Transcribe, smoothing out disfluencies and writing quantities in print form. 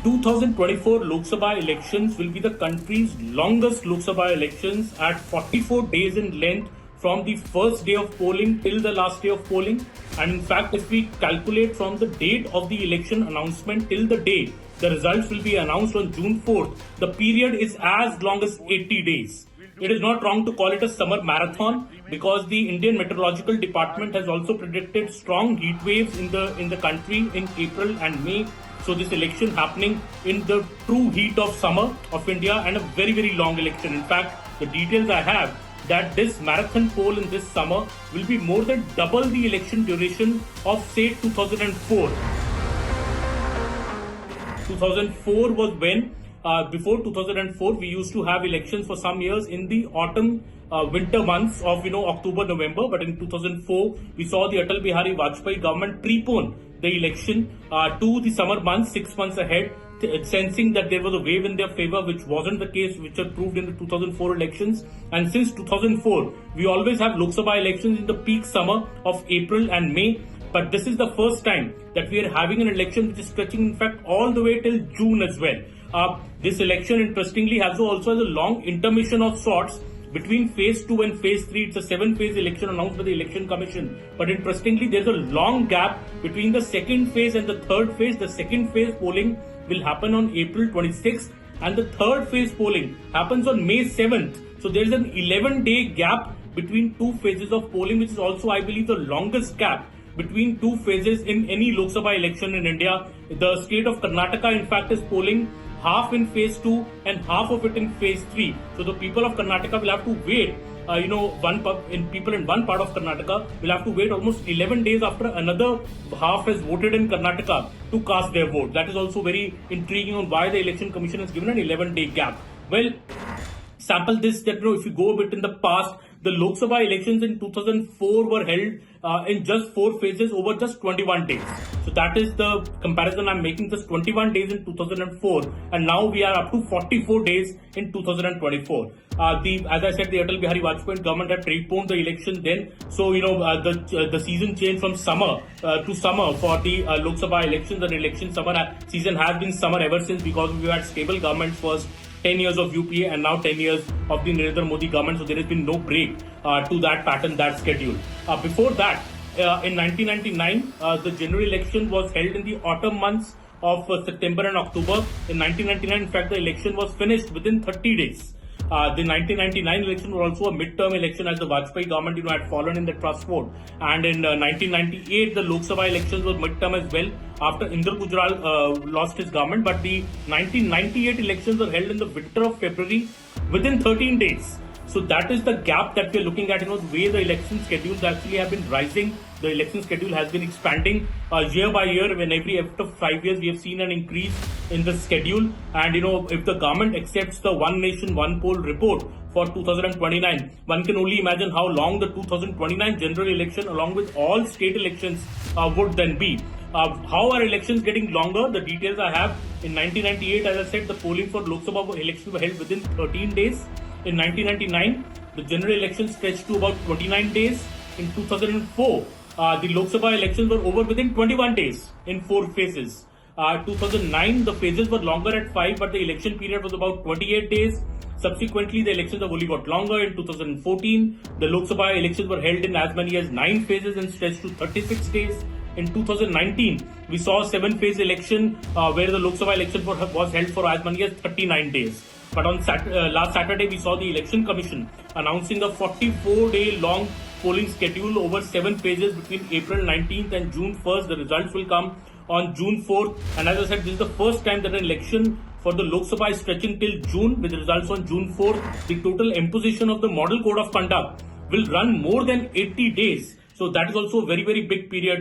2024 Lok Sabha elections will be the country's longest Lok Sabha elections at 44 days in length from the first day of polling till the last day of polling. And in fact, if we calculate from the date of the election announcement till the day the results will be announced on June 4th, the period is as long as 80 days. It is not wrong to call it a summer marathon because the Indian Meteorological Department has also predicted strong heat waves in the country in April and May. So this election happening in the true heat of summer of India and a very, very long election. In fact, the details I have that this marathon poll in this summer will be more than double the election duration of say 2004. 2004 was when before 2004 we used to have elections for some years in the autumn winter months of October, November, but in 2004 we saw the Atal Bihari Vajpayee government prepone the election to the summer months 6 months ahead, sensing that there was a wave in their favor, which wasn't the case, which was proved in the 2004 elections. And since 2004 we always have Lok Sabha elections in the peak summer of April and May. But this is the first time that we are having an election which is stretching, in fact, all the way till June as well. This election, interestingly, also has a long intermission of sorts between phase 2 and phase 3. It's a 7-phase election announced by the Election Commission. But interestingly, there's a long gap between the second phase and the third phase. The second phase polling will happen on April 26th and the third phase polling happens on May 7th. So there's an 11-day gap between two phases of polling, which is also, I believe, the longest gap between two phases in any Lok Sabha election in India. The state of Karnataka, in fact, is polling half in phase 2 and half of it in phase 3. So the people of Karnataka will have to wait, people in one part of Karnataka will have to wait almost 11 days after another half has voted in Karnataka to cast their vote. That is also very intriguing on why the Election Commission has given an 11-day gap. Well, sample this that if you go a bit in the past, the Lok Sabha elections in 2004 were held in just 4 phases over just 21 days. So that is the comparison I'm making, just 21 days in 2004 and now we are up to 44 days in 2024. As I said, the Atal Bihari Vajpayee government had preponed the election then. So, the season changed from summer to summer for the Lok Sabha elections. And election summer season has been summer ever since because we had stable governments first. 10 years of UPA and now 10 years of the Narendra Modi government. So there has been no break to that pattern, that schedule. Before that, in 1999, the general election was held in the autumn months of September and October. In 1999, in fact, the election was finished within 30 days. The 1999 election was also a mid-term election as the Vajpayee government had fallen in the trust vote. And in 1998, the Lok Sabha elections were mid-term as well after Inder Gujral lost his government. But the 1998 elections were held in the winter of February within 13 days. So that is the gap that we are looking at, the way the election schedules actually have been rising. The election schedule has been expanding year by year. When after 5 years, we have seen an increase in the schedule. And, if the government accepts the One Nation, One Poll report for 2029, one can only imagine how long the 2029 general election along with all state elections would then be. How are elections getting longer? The details I have. In 1998, as I said, the polling for Lok Sabha elections were held within 13 days. In 1999, the general election stretched to about 29 days. In 2004, the Lok Sabha elections were over within 21 days in 4 phases. 2009, the phases were longer at 5, but the election period was about 28 days. Subsequently, the elections have only got longer. In 2014, the Lok Sabha elections were held in as many as 9 phases and stretched to 36 days. In 2019, we saw a 7-phase election where the Lok Sabha election was held for as many as 39 days. But on last Saturday, we saw the Election Commission announcing a 44-day long polling schedule over 7 phases between April 19th and June 1st. The results will come on June 4th. And as I said, this is the first time that an election for the Lok Sabha is stretching till June with results on June 4th. The total imposition of the Model Code of Conduct will run more than 80 days. So that is also a very, very big period.